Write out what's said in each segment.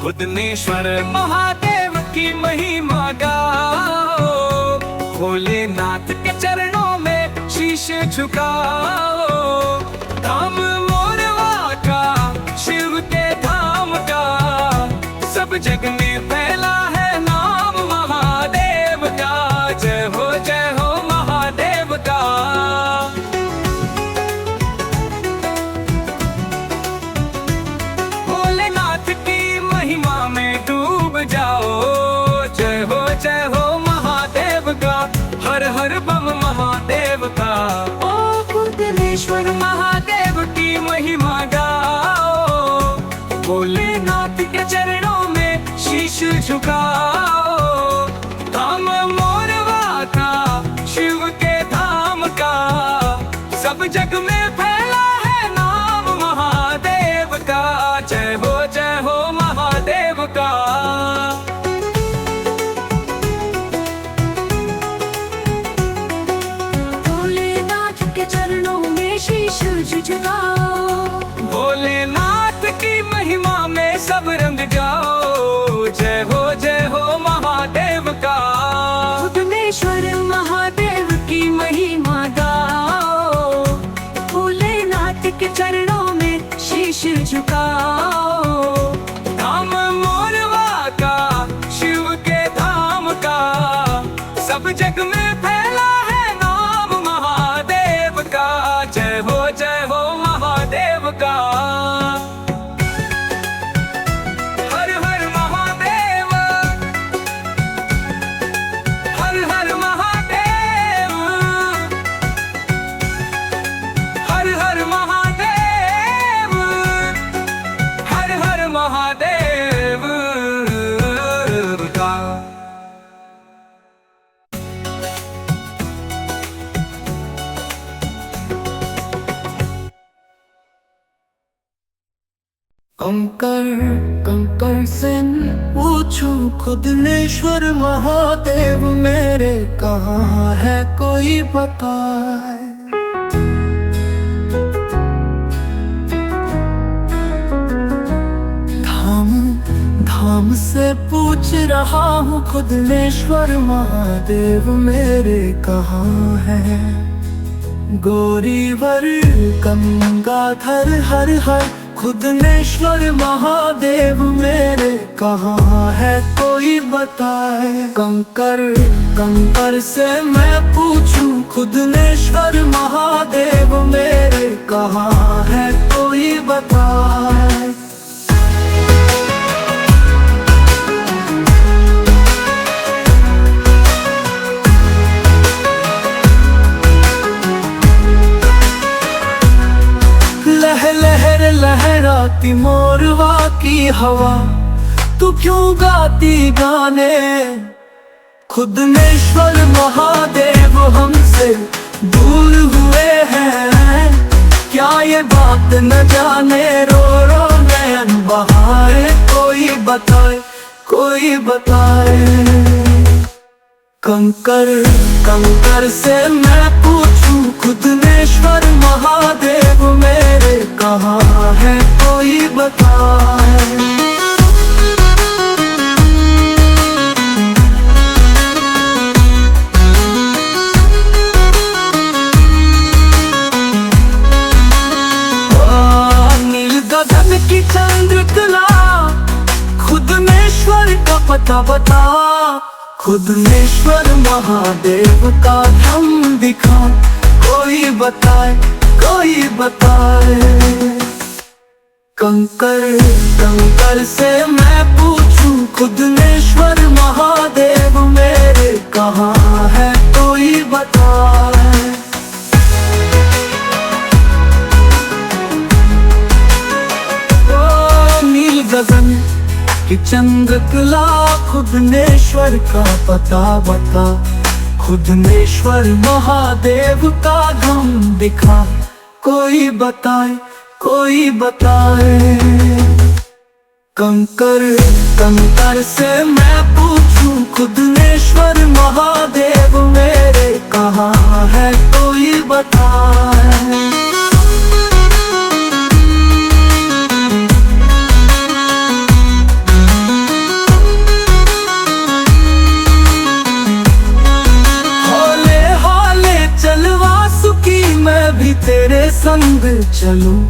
खुदनेश्वर महादेव की महिमा गाओ, भोलेनाथ के चरणों में शीश झुकाओ। धाम मोरवा का, शिव के धाम का, सब जग में फैला है नाम महादेव का। जय हो महादेव का। भोलेनाथ की महिमा में डूब जाओ। जय हो महादेव का। हर हर बम महादेव का। ओ खुदनेश्वर महादेव की महिमा गाओ, भोलेनाथ के चरणों में शीश झुकाओ। धाम मोरवा का, शिव के धाम का, सब जग में फैला है नाम महादेव का। जय हो महादेव का। भोलेनाथ के चरणों में शीश झुकाओ। भोलेनाथ की महिमा में सब रंग जाओ। जय हो महादेव का। खुदनेश्वर महादेव की महिमा गाओ, भोलेनाथ के चरणों में शीश झुकाओ। धाम मोरवा का, शिव के धाम का, सब जग में फैला है नाम महादेव का। जय हो महादेव का। हर हर महादेव, हर हर महादेव, हर हर महादेव, हर हर महादेव का। कंकर कंकर से पूछूं खुदनेश्वर महादेव मेरे कहाँ है कोई बताए। धाम धाम से पूछ रहा हूँ खुदनेश्वर महादेव मेरे कहाँ है। गौरीवर गंगाधर हर हर खुदनेश्वर महादेव मेरे कहाँ है कोई बताए। कंकर कंकर से मैं पूछूं खुदनेश्वर महादेव मेरे कहाँ है कोई बताए। लहर लहराती मोरवा की हवा, तू क्यों गाती गाने। खुदनेश्वर महादेव हमसे दूर हुए हैं, क्या ये बात न जाने। रो रो नयन बहाए, कोई बताए कोई बताए। कंकर कंकर से मैं पूछूं खुदनेश्वर महादेव मेरे कहाँ है कोई बताए। नील गगन की चंद्रकला, खुदनेश्वर का पता बता। खुदनेश्वर महादेव का धाम दिखा, कोई बताए कोई बताए। कंकर कंकर से मैं पूछूं खुदनेश्वर महादेव मेरे कहाँ है कोई बताए। ओ नील गगन कि चंद्रकला, खुदनेश्वर का पता बता। खुदनेश्वर महादेव का धाम दिखा, कोई बताए कोई बताए। कंकर कंकर से मैं पूछूं खुदनेश्वर महादेव मेरे कहाँ है कोई बताए। संग चलूं,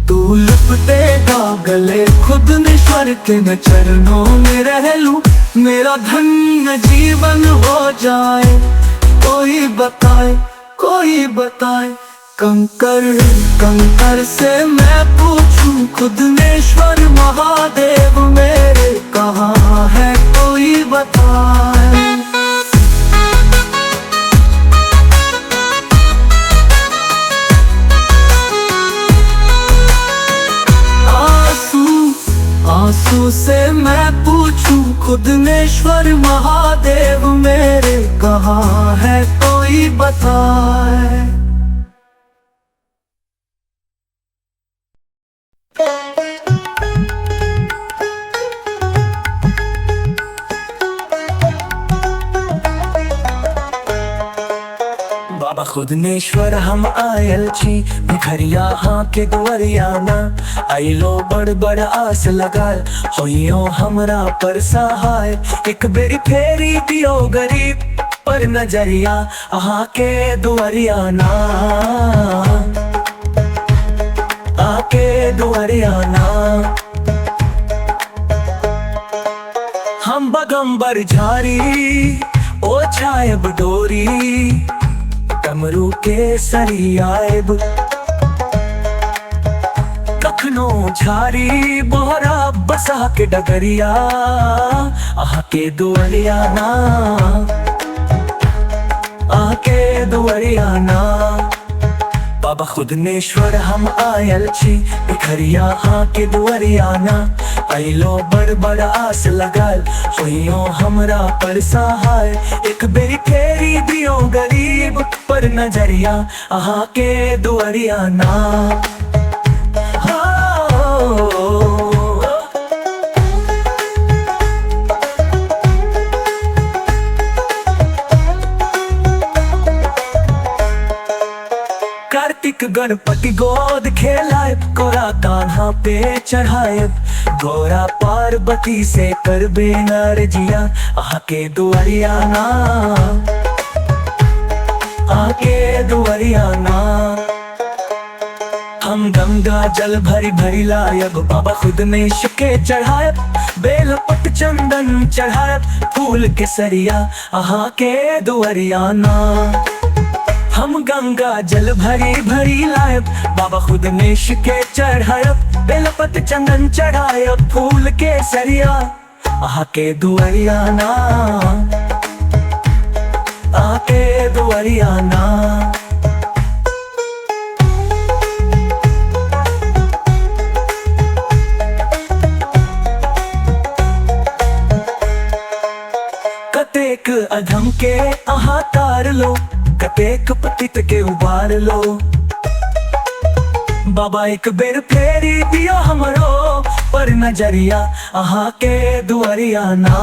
तू लिपटेगा गले खुद ईश्वर के न चरणों में रह लूं। मेरा धन्य जीवन हो जाए, कोई बताए कोई बताए। कंकर कंकर से मैं पूछूं खुद ईश्वर महादेव मेरे कहाँ है कोई बताए। आंसू से मैं पूछूं खुद ईश्वर महादेव मेरे कहाँ है कोई बताए। बाबा खुदनेश्वर हम आयल छी, भिखरिया हाँ के दुआरियाना। आइलो बड़ बड़ आस लगाल, होइयो हमरा पर सहाय। एक बेरी फेरी दियो गरीब पर नजरिया, हाँ के दुआरियाना आके दुआरियाना। हम बगंबर झारी ओ छायब डोरी, डमरू के सरियाब कखनो झारी बोहरा बसा के डगरिया, आह के दुआरियाना आके दुआरियाना। बाबा खुदनेश्वर हम आयल छी, भिखरिया हाँ के दुआरियाना। आइलो बड़ बड़ आस लगाल, होइयो हमरा पर सहाय। एक बेरी फेरी दियो गरीब पर नजरिया, आहा के दुआरियाना। कार्तिक गणपति गोद खेलाए, कोरा कान्हा पे चढ़ाए। गोरा पार्वती से कर बेनर जिया, आके दुआरियाना आके दुआरियाना। हम गंगा जल भरी भरी लायब, बाबा खुदनेश के चढ़ायब। बेल पट चंदन चढ़ायब, फूल के सरिया, आहा के दुआरियाना। हम गंगा जल भरी भरी लायब, बाबा खुदनेश के चढ़ायब। बेलपत चंदन चढ़ायब, फूल के सरिया, आके दुआरियाना आके दुआरियाना। कतेक अधम के आहा तार लो, कतेक पतित के उबार लो। बाबा एक बेर फेरी दियो हमरो पर नजरिया, आहा के दुआरियाना।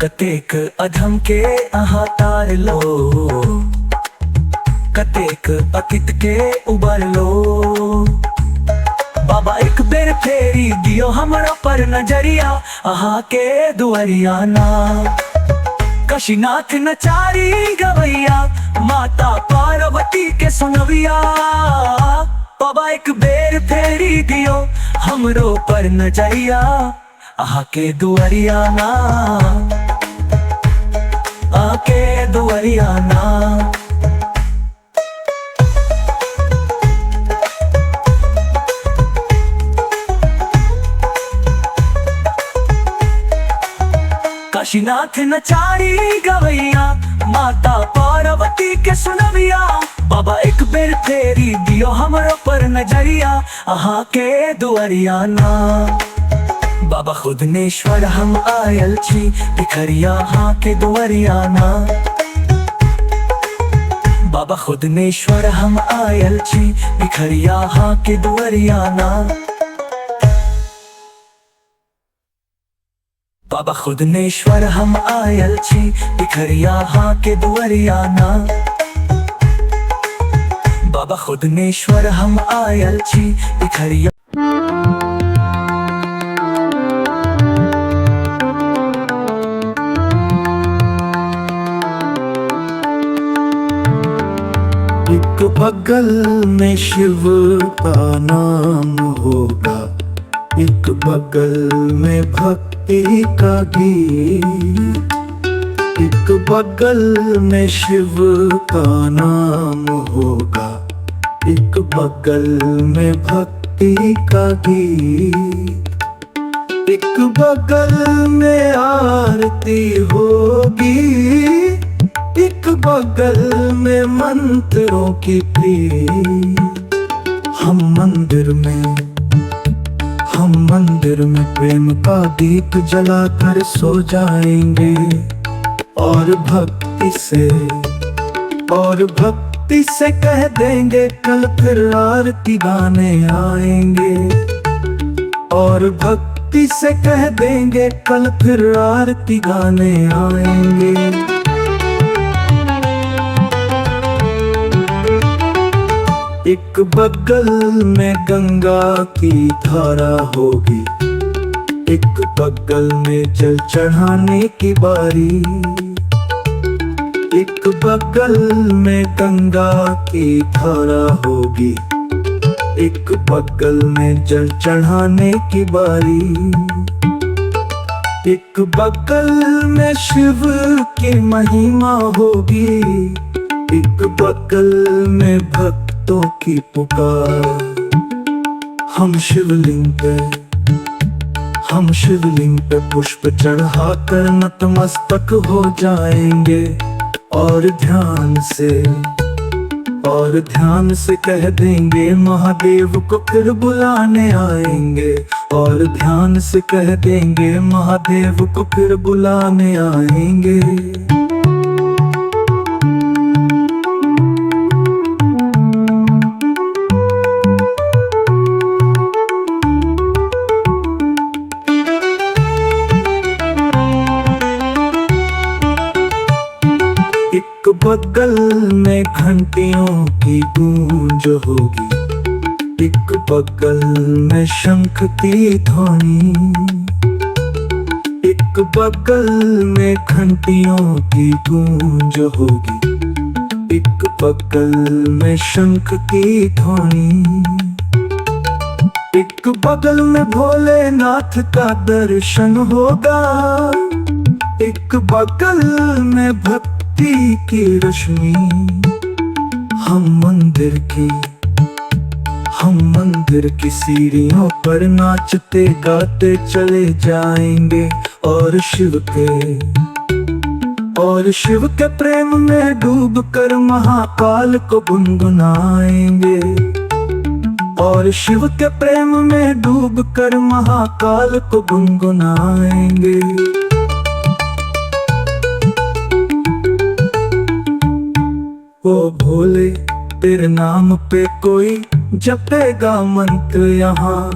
कतेक अधम के आहा तार लो, कतेक पतित के उबार लो। बाबा एक बेर फेरी दियो हमरो पर नजरिया, आहा के दुआरियाना। काशीनाथ नचारी गवैया, माता पार्वती के सुनविया। बाबा एक बेर फेरी दियो हमरो पर नजरिया, आके दुआरियाना आके दुआरियाना। काशीनाथ नचारी गवैया, माता पार्वती के सुनविया। बाबा एक बेर फेरी दियो हमरो पर नजरिया, आहा के दुआरियाना। बाबा खुदनेश्वर हम आयल छी, भिखरिया हाँ के दुआरियाना। बाबा खुदनेश्वर हम आयल छी, भिखरिया हाँ के दुआरियाना। बाबा खुदनेश्वर हम आयल छी, भिखरिया हाँ के दुआरियाना। बाबा खुदनेश्वर हम आयल छी, भिखरिया। एक बगल में शिव का नाम होगा, एक बगल में भक्ति का गीत। एक बगल में शिव का नाम होगा, एक बगल में भक्ति का गीत। एक बगल में आरती होगी, एक बगल में मंत्रों की प्रीत। हम मंदिर में प्रेम का दीप जलाकर सो जाएंगे, और भक्ति से कह देंगे कल फिर आरती गाने आएंगे। और भक्ति से कह देंगे कल फिर आरती गाने आएंगे। एक बगल में गंगा की धारा होगी, एक बगल में जल चढ़ाने की बारी। एक बगल में गंगा की धारा होगी, एक बगल में जल चढ़ाने की बारी। एक बगल में शिव की महिमा होगी, एक बगल में भक्तों की पुकार। हम शिवलिंग पे पुष्प चढ़ाकर नतमस्तक हो जाएंगे, और ध्यान से कह देंगे महादेव को फिर बुलाने आएंगे। और ध्यान से कह देंगे महादेव को फिर बुलाने आएंगे। एक बगल में घंटियों की गूंज होगी, एक बगल में शंख की ध्वनि। एक बगल में घंटियों की गूंज होगी, एक बगल में शंख की ध्वनि। एक बगल में भोलेनाथ का दर्शन होगा, एक बगल में भक्ति की रोशनी। हम मंदिर की सीढ़ियों पर नाचते गाते चले जाएंगे, और शिव के प्रेम में डूब कर महाकाल को गुनगुनाएंगे। और शिव के प्रेम में डूब कर महाकाल को गुनगुनाएंगे। ओ भोले तेरे नाम पे कोई जपेगा मंत्र यहाँ,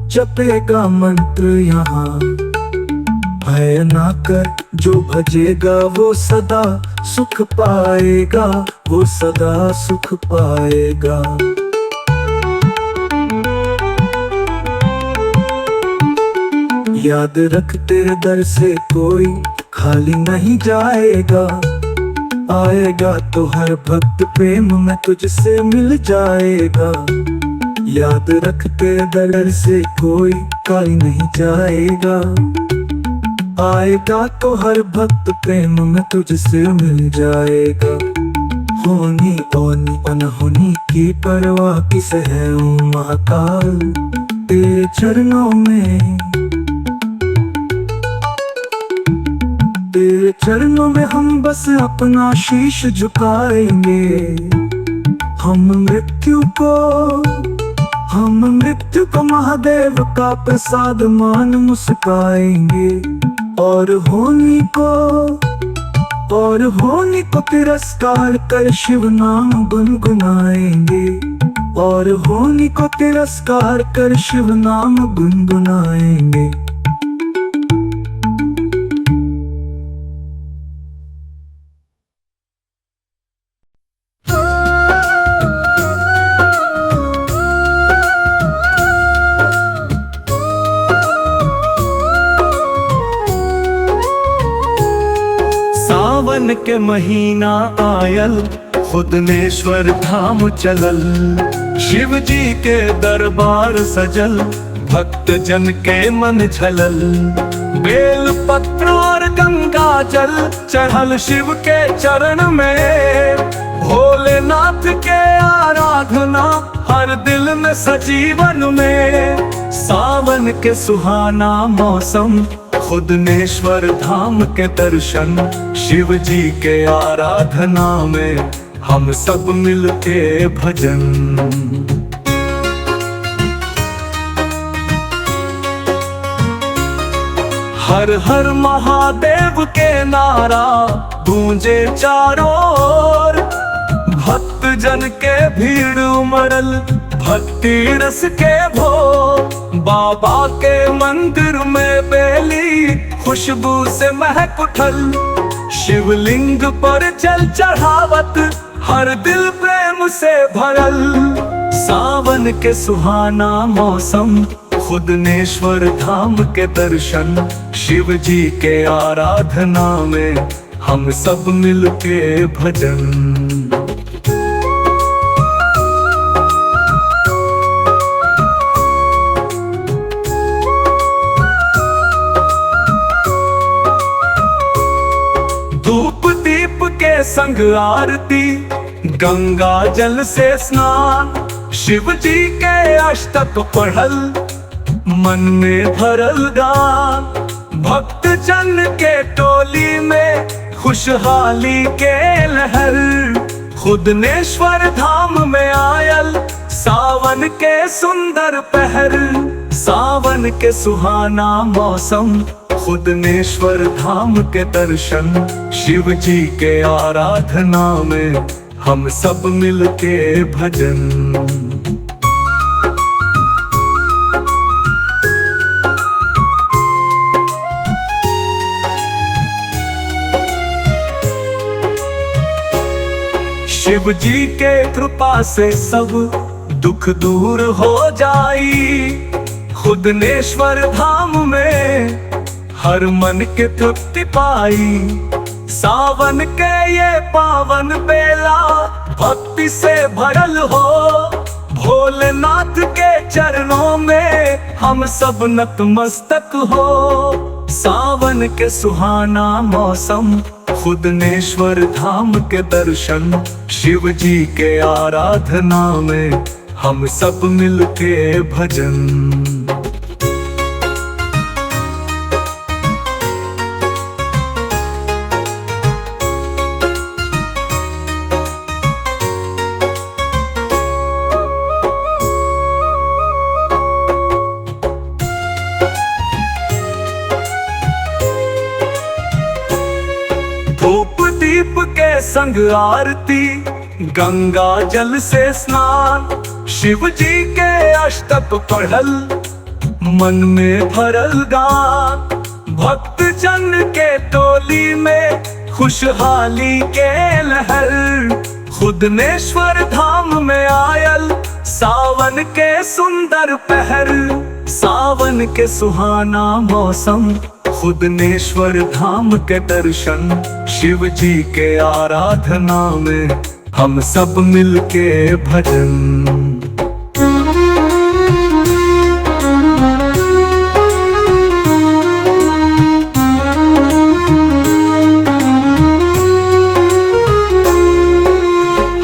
जपेगा मंत्र यहाँ। भय ना कर जो भजेगा वो सदा सुख पाएगा, वो सदा सुख पाएगा। याद रख तेरे दर से कोई खाली नहीं जाएगा, आएगा तो हर भक्त प्रेम में तुझसे मिल जाएगा। याद रख तेरे दर से कोई खाली नहीं जाएगा, आएगा तो हर भक्त प्रेम में तुझसे मिल जाएगा। होनी ओनी अनहोनी की परवाह किसे है ओ महाकाल, तेरे चरणों में, तेरे चरणों में हम बस अपना शीश झुकाएंगे। हम मृत्यु को महादेव का प्रसाद मान मुस्काएंगे। और होनी को तिरस्कार कर शिव नाम गुनगुनाएंगे। और होनी को तिरस्कार कर शिव नाम गुनगुनाएंगे। सावन के महीना आयल, खुदनेश्वर धाम चलल। शिव जी के दरबार सजल, भक्त जन के मन झलल। बेल पत्र और गंगा जल चढ़ल शिव के चरण में। भोलेनाथ के आराधना हर दिल में सजीवन में। सावन के सुहाना मौसम, खुदनेश्वर धाम के दर्शन। शिव जी के आराधना में हम सब मिलके भजन। हर हर महादेव के नारा गूंजे चारों ओर। भक्त जन के भीड़ उमड़ल, भक्ति रस के भोर। बाबा के मंदिर में बेली खुशबू से महक उठल। शिवलिंग पर जल चढ़ावत हर दिल प्रेम से भरल। सावन के सुहाना मौसम, खुदनेश्वर धाम के दर्शन। शिव जी के आराधना में हम सब मिलके भजन। धूप दीप के संग आरती, गंगा जल से स्नान। शिव जी के अष्टक पढ़ल, मन में भरल गान। भक्त जन के टोली में खुशहाली के लहर। खुदनेश्वर धाम में आयल सावन के सुंदर पहर। सावन के सुहाना मौसम, खुदनेश्वर धाम के दर्शन। शिव जी के आराधना में हम सब मिलके भजन। शिव जी के कृपा से सब दुख दूर हो जाई। खुदनेश्वर धाम में हर मन के तृप्ति पाई। सावन के ये पावन बेला भक्ति से भरल हो। भोलेनाथ के चरणों में हम सब नतमस्तक हो। सावन के सुहाना मौसम, खुदनेश्वर धाम के दर्शन। शिव जी के आराधना में हम सब मिलके भजन। धूप दीप के संग आरती, गंगा जल से स्नान। शिव जी के अष्टक पढ़ल, मन में भरल गान। भक्त जन के टोली में खुशहाली के लहर। खुदनेश्वर धाम में आयल सावन के सुंदर पहर। सावन के सुहाना मौसम, खुदनेश्वर धाम के दर्शन। शिव जी के आराधना में हम सब मिलके भजन।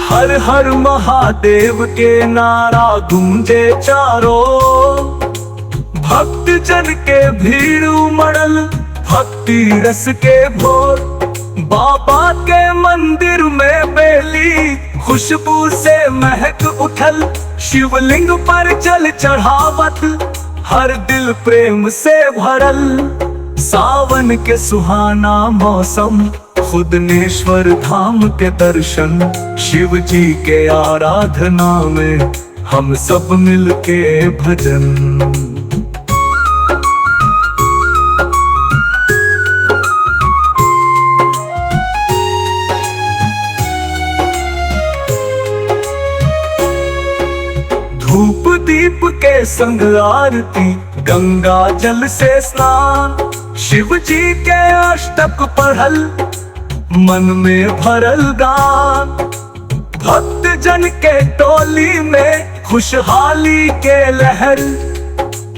हर हर महादेव के नारा गूंजे चारों। भक्त जन के भीड़ उमड़ल, भक्ति रस के भोर। बाबा के मंदिर में बेली खुशबू से महक उठल। शिवलिंग पर जल चढ़ावत हर दिल प्रेम से भरल। सावन के सुहाना मौसम, खुदनेश्वर धाम के दर्शन। शिव जी के आराधना में हम सब मिलके भजन। धूप दीप के संग आरती, गंगा जल से स्नान। शिव जी के अष्टक पढ़ल, मन में भरल गान। भक्त जन के टोली में खुशहाली के लहर,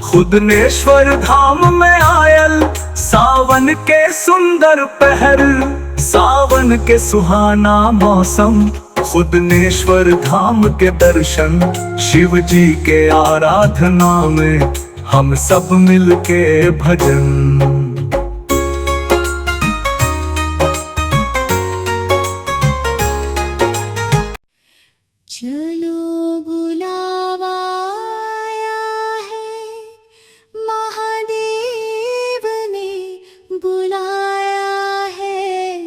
खुदनेश्वर धाम में आयल सावन के सुंदर पहर। सावन के सुहाना मौसम, खुदनेश्वर धाम के दर्शन, शिव जी के आराधना में हम सब मिलके भजन। चलो बुलावा आया है, महादेव ने बुलाया है।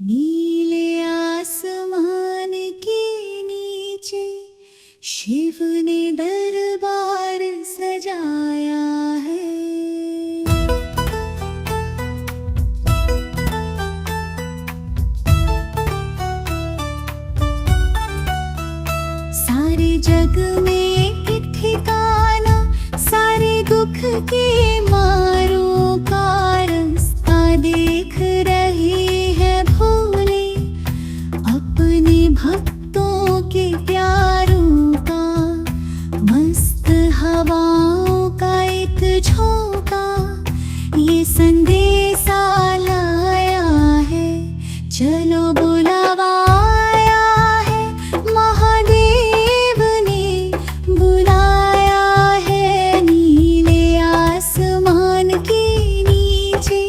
नीले आसमान के नीचे शिव ने दरबार सजाया है। सारे जग में एक ठिकाना, सारे दुख के मारों का रास्ता देख रहे हैं भोले। अपने भक्तों के प्यारों का, मस्त हवाओं का एक झोंका, ये संदेशा लाया है। चलो बुलावा आया है, महादेव ने बुलाया है। नीले आसमान के नीचे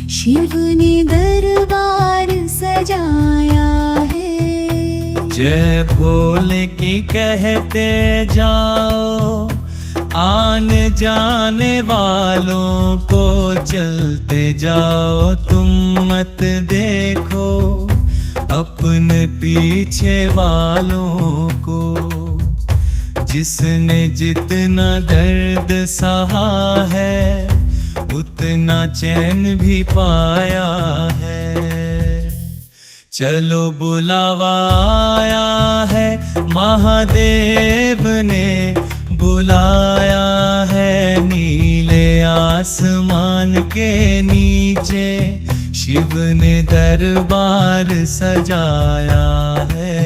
शिव ने दरबार सजाया है। जय भोले की कहते जाओ, आने जाने वालों को चलते जाओ। तुम मत देखो अपने पीछे वालों को, जिसने जितना दर्द सहा है उतना चैन भी पाया है। चलो बुलावा आया है, महादेव ने बुलाया है। नीले आसमान के नीचे शिव ने दरबार सजाया है।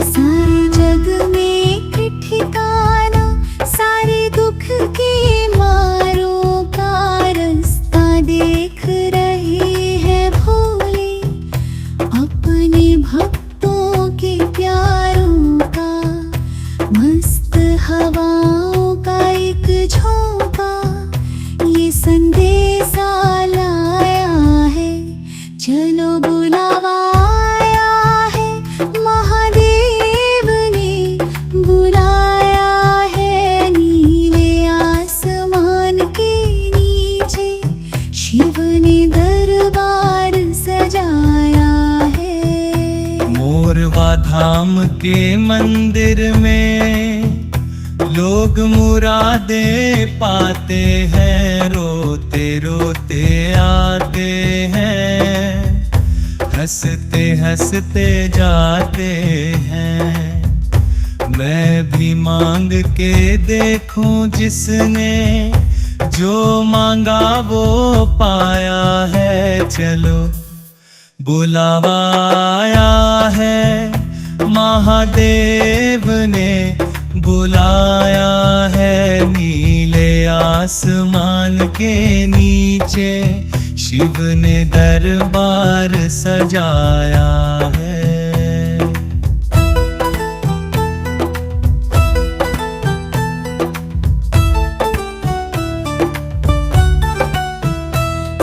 सारे जग में एक ठिकाना, सारे दुख के मारों का रास्ता देख रहे हैं भोले। अपने भक्तों के प्यारों का, मस्त हवाओं का एक झोंका, ये संदेशा लाया है। चलो बुलावा आया है, महादेव ने बुलाया है। नीले आसमान के नीचे शिव ने दरबार सजाया है। मोरवा धाम के मंदिर में लोग मुरादे पाते हैं, रोते रोते आते हैं, हंसते हंसते जाते हैं। मैं भी मांग के देखूं, जिसने जो मांगा वो पाया है। चलो बुलावा आया है, महादेव ने बुलाया है। नीले आसमान के नीचे शिव ने दरबार सजाया है।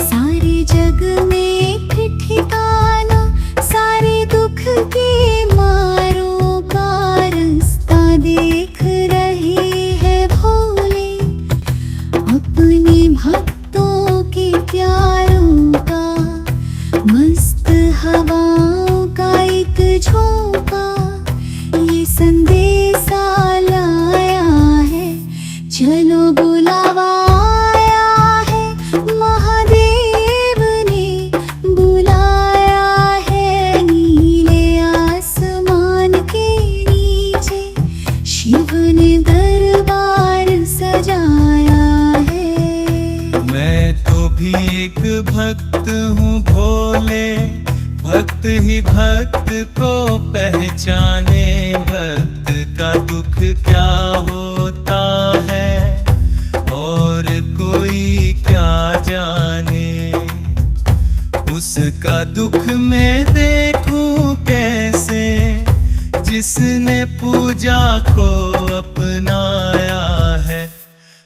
सारे जग में एक ठिकाना, सारे दुख के मारों का रास्ता देख रहे हैं भोले। अपने भक्तों के प्यारों का, मस्त हवाओं का भक्त ही भक्त को पहचाने, भक्त का दुख क्या होता है और कोई क्या जाने। उसका दुख मैं देखूं कैसे, जिसने पूजा को अपनाया है।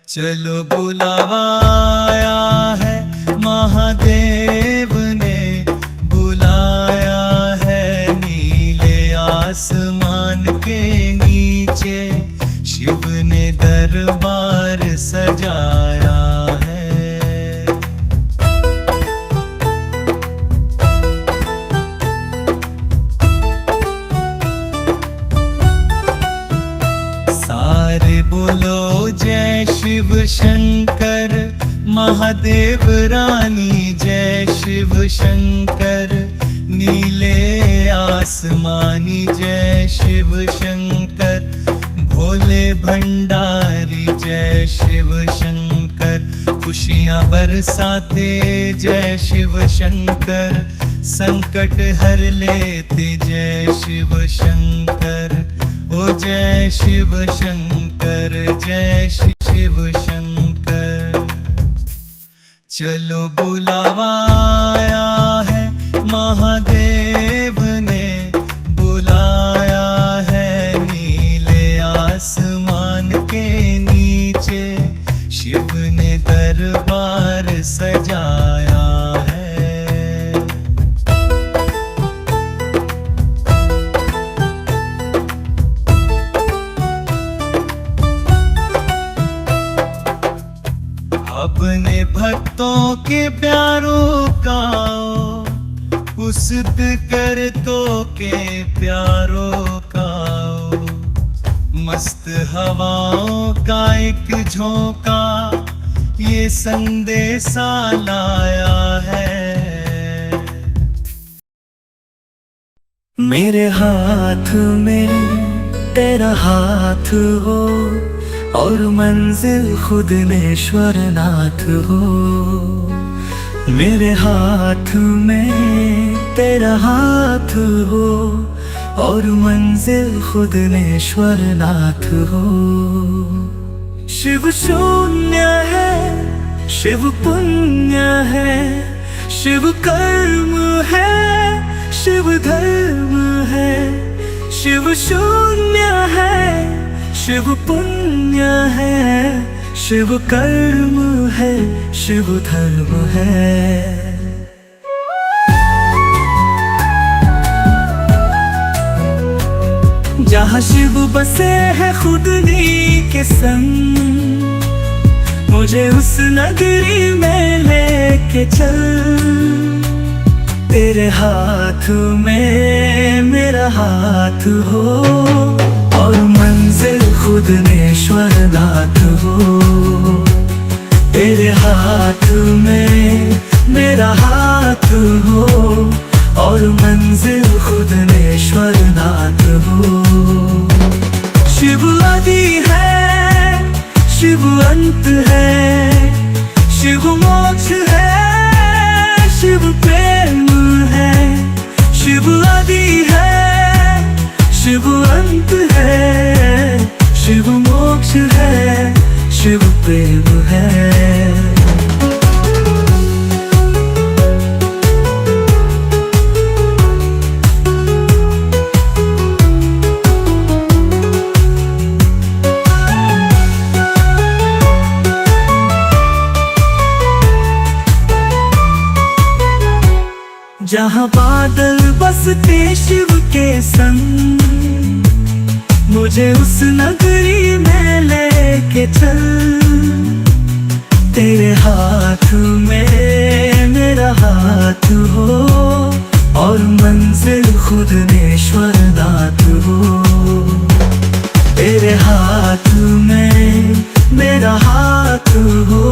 चलो बुलावा आया है, महादेव ने बुलाया है। नीले आसमान के नीचे शिव ने दरबार सजाया है। सारे बोलो जय शिव शंकर, महादेव रानी जय शिव शंकर। नीले आसमानी जय शिव शंकर, भोले भंडारी जय शिव शंकर। खुशियाँ बरसाते जय शिव शंकर, संकट हर लेते जय शिव शंकर। ओ जय शिव शंकर, जय शिव शंकर। चलो बुलावा आया है, महादेव ने बुलाया है। नीले आसमान के नीचे शिव ने दरबार सजाया है। अपने भक्तों के प्यारों का उस्त कर तो के प्यारों का। मस्त हवाओं का एक झोंका ये संदेशा लाया है। मेरे हाथ में तेरा हाथ हो और मंजिल खुद नेश्वर नाथ हो। मेरे हाथ में तेरा हाथ हो और मंजिल खुद नेश्वर नाथ हो। शिव शून्य है, शिव पुण्य है, शिव कर्म है, शिव धर्म है। शिव शून्य है, शिव पुण्य है, शिव कर्म है, शिव धर्म है। जहाँ शिव बसे है खुदनी के संग, मुझे उस नगरी में लेके चल। तेरे हाथ में मेरा हाथ हो और मंजिल खुद नेश्वर नाथ हो। तेरे हाथ में मेरा हाथ हो और मंजिल खुद नेश्वर नाथ हो। शिव आदि है, शिव अंत है, शिव मोक्ष है, शिव प्रेम है। शिव आदि है, शिव अंत है, शिव मोक्ष है, शिव प्रेम है। जहाँ बादल बसते शिव के संग, मुझे उस नगरी में लेके चल। तेरे हाथ में मेरा हाथ हो और मंजिल खुद नेश्वर नाथ हो। तेरे हाथ में मेरा हाथ हो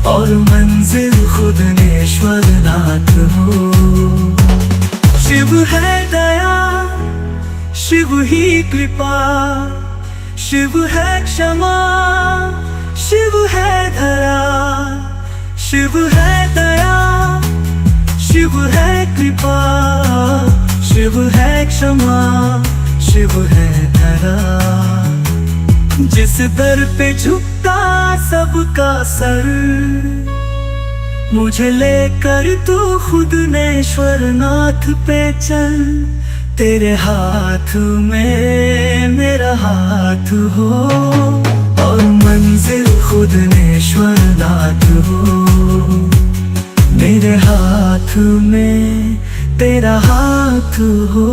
और मंजिल खुद नेश्वर नाथ हो। शिव है दया, शिव ही कृपा, शिव है क्षमा, शिव है दया। शिव है दया, शिव है कृपा, शिव है क्षमा, शिव है धरा। जिस दर पे झुकता सबका सर, मुझे लेकर तू खुद नेश्वरनाथ पे चल। तेरे हाथ में मेरा हाथ हो और मंजिल खुद नेश्वरनाथ हो। मेरे हाथ में तेरा हाथ हो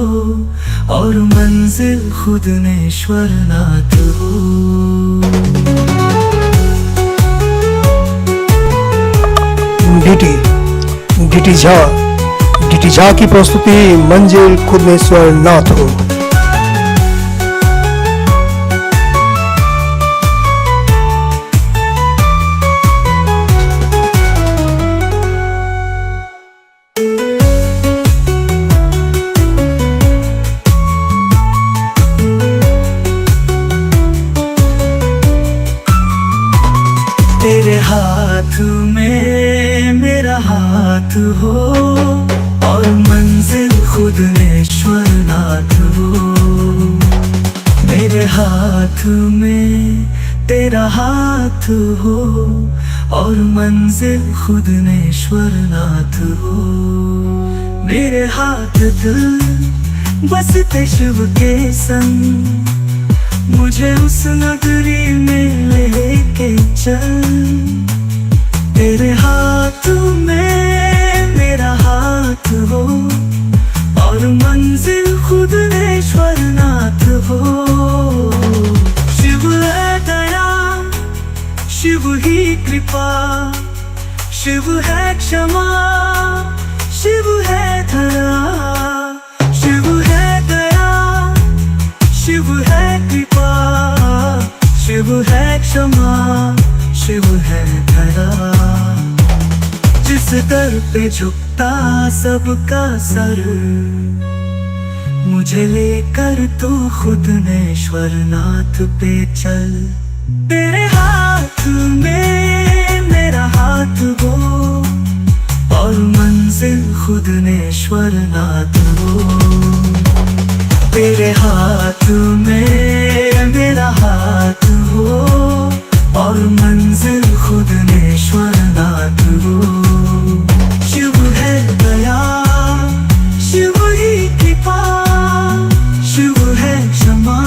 और मंजिल खुद नेश्वरनाथ हो। डीटी झा की प्रस्तुति मंजिल खुदनेश्वरनाथ हो। तेरे हाथ में मेरा हाथ हो और मंजिल खुद नेश्वरनाथ हो। मेरे हाथ में तेरा हाथ हो और मंजिल खुद नेश्वरनाथ हो। मेरे हाथ दिल बसते शिव के संग, मुझे उस नगरी में लेके चल। तेरे हाथ में मेरा हाथ हो और मंजिल खुद नेश्वरनाथ हो। शिव है दया, शिव ही कृपा, शिव है क्षमा, शिव है धरा। शिव है दया, शिव है कृपा, शिव है क्षमा, शिव है धरा। जिस दर पे झुकता सबका सर, मुझे लेकर तू खुद नेश्वरनाथ पे चल। तेरे हाथ में मेरा हाथ हो और मंजिल खुद नेश्वरनाथ हो। तेरे हाथ में मेरा हाथ हो और मंजिल खुद नेश्वरनाथ हो। शिव है दया, शिव ही कृपा, शिव है क्षमा,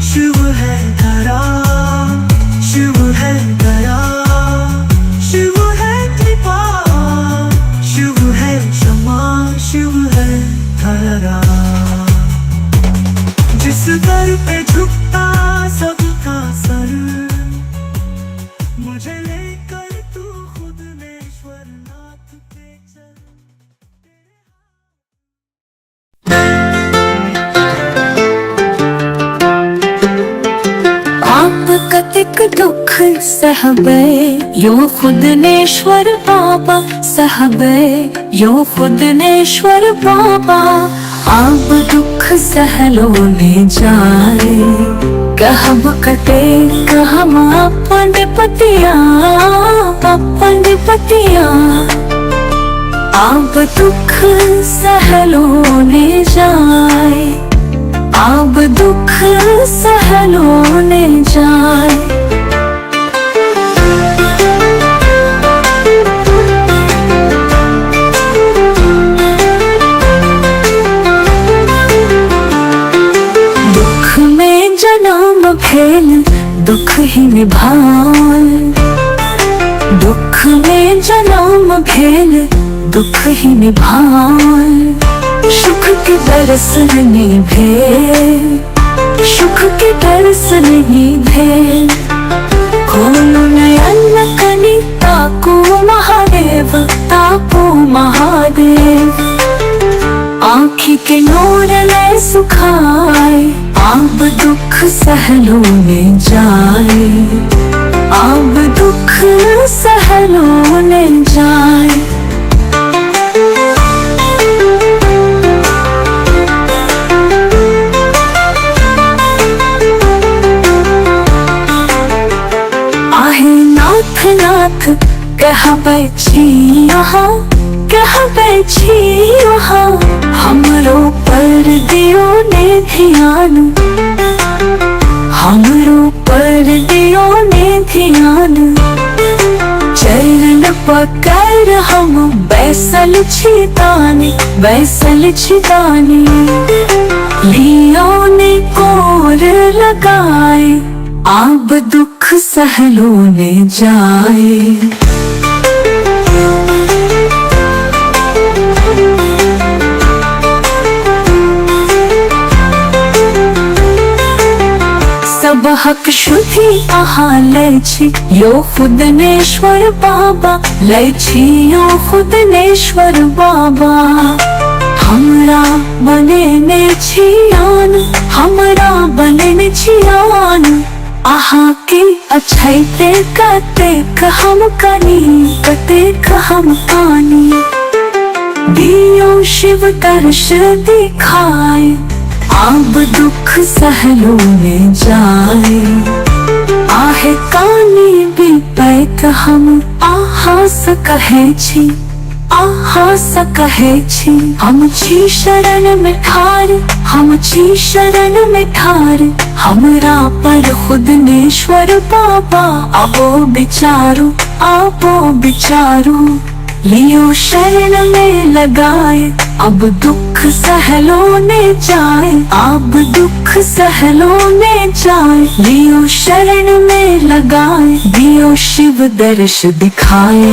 शिव है धरा। शिव है दया, शिव है कृपा, शिव है क्षमा, शिव है धरा। जिस दर पे झुकता सबका सर, मुझे लेकर तू खुद नेश्वरनाथ पे चल। आप कतिक दुख सहबे यो खुद नेश्वर बाबा, सहबे यो खुद नेश्वर बाबा। आप दुख सहलो ने जाए, कहब कटे कहम अपन पतिया, अपन पतिया। आप दुख सहलो ने जाए, आप दुख सहलो ने जाए। दुख में जन्म भेल दुख ही निभाल, दुख में जन्म भेल दुख ही निभाल। सुख के दरस नहीं भेल, सुख के दरस नहीं भेल। खोलो नयन कनि ताको महादेव, ताको महादेव। आँखी के नूर ले सुखाए, आप दुख सहलो ने जाए, आप दुख सहलो ने जाए। नाथ नाथ कहबै छी यहाँ, कहबै छी यहाँ हमरो पर दियो ने ध्यान, हमरो पर दियो ने ध्यान। चरण पकड़ हम बैसल छी तानी, बैसल छी तानी। लियो ने कोर लगाए, अब दुख सहलो ने जाए। सब हक शुद्धि अहाँ लै छी यो खुदनेश्वर बाबा, लै छी यो खुदनेश्वर बाबा। हमरा बनेने छियान, हमरा बनेने छियान। अहाँ के अच्छैते कतेक हम कनी, कतेक हम कानी। दियो शिव दर्श दिखाए, अब दुख सहलो ने जाए। आहे कानी भी पैक हम आहा स कहे छी, आहा स कहे छी। हम छी शरण में ठार, हम छी शरण में ठार। हमरा पर खुदनेश्वर बाबा आवो बिचारो, आवो बिचारो। लियो शरण में लगाए, अब दुख सहलो ने जाए, अब दुख सहलो ने जाए। लियो शरण में लगाए, दियो शिव दर्श दिखाए।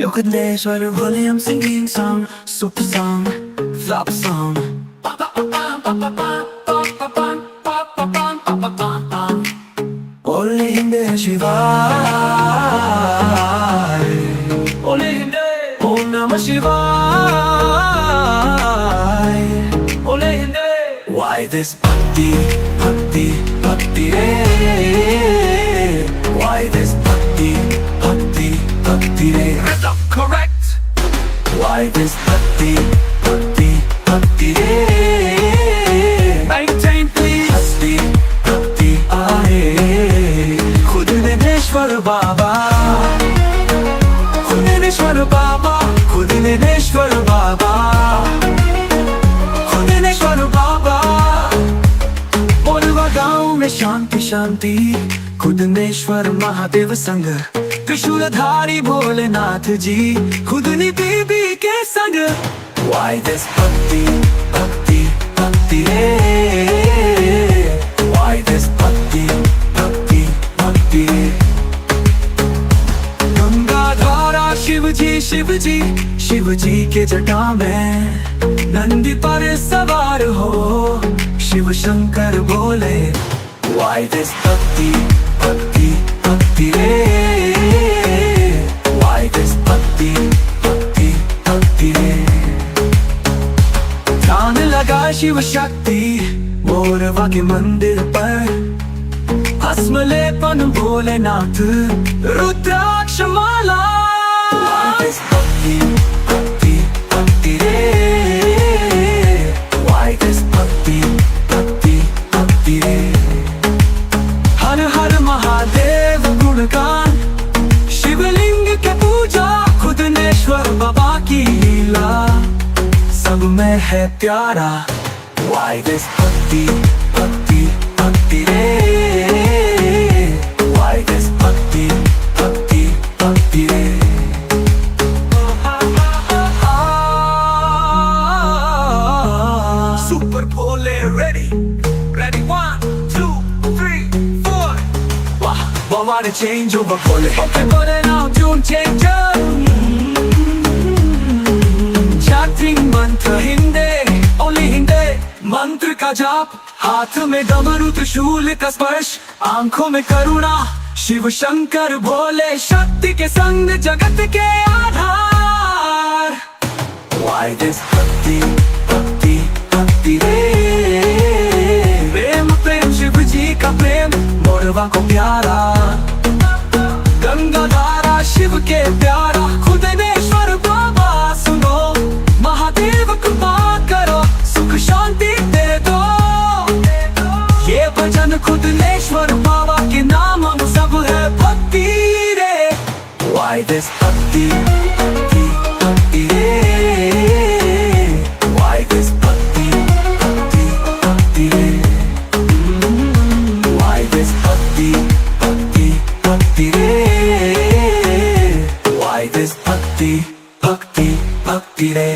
Yogadneshwar Volume singing song, super song, flop song. Ole Hinde Shivay, Ole Hinde, Om Namah Shivay, Ole Hinde. Why this bhakti, bhakti, bhakti, why this bhakti, bhakti, bhakti, rhythm correct. Why this bhakti, bhakti, bhakti, maintain please. Hasti, bhakti, aaye. Khudneshwar Baba, Khudneshwar Baba, Khudneshwar Baba, Khudneshwar Baba. बोलवा गाँव में शांति शांति, खुदनेश्वर महादेव संग। त्रिशूलधारी भोलेनाथ जी, खुदनी बीबी के संग। Why this bhakti, bhakti, bhakti, why this bhakti, bhakti, bhakti. गंगाधारा Shivji Shivji, Shivji के जटा में नंदी पर सवार हो शिव शंकर बोले। Why this bhakti, bhakti, bhakti, why this bhakti, bhakti, bhakti. ध्यान लगा शिव शक्ति मोरवा के मंदिर पर, भस्म लेपन भोलेनाथ रुद्राक्ष माला। Why this bhakti, bhakti, bhakti, why this bhakti, bhakti, bhakti. हर हर महादेव गुणगान, शिवलिंग के पूजा, खुदनेश्वर बाबा की लीला सब में है प्यारा। Why this bhakti, bhakti, bhakti, why this bhakti, bhakti, bhakti. Super Bole ready, ready 1, 2, 3, 4. Wow, what a change over Bole. Okay, Bole now tune changer. Chanting mantra Hinde, only Hinde. मंत्र का जाप, हाथ में डमरू त्रिशूल का स्पर्श, आंखों में करुणा, शिव शंकर भोले शक्ति के संग जगत के आधार। Why this bhakti, bhakti, bhakti, प्रेम प्रेम शिव जी का प्रेम मोरवा को प्यारा। गंगाधारा शिव के प्यारा, खुदनेश्वर बाबा सुनो महादेव ले।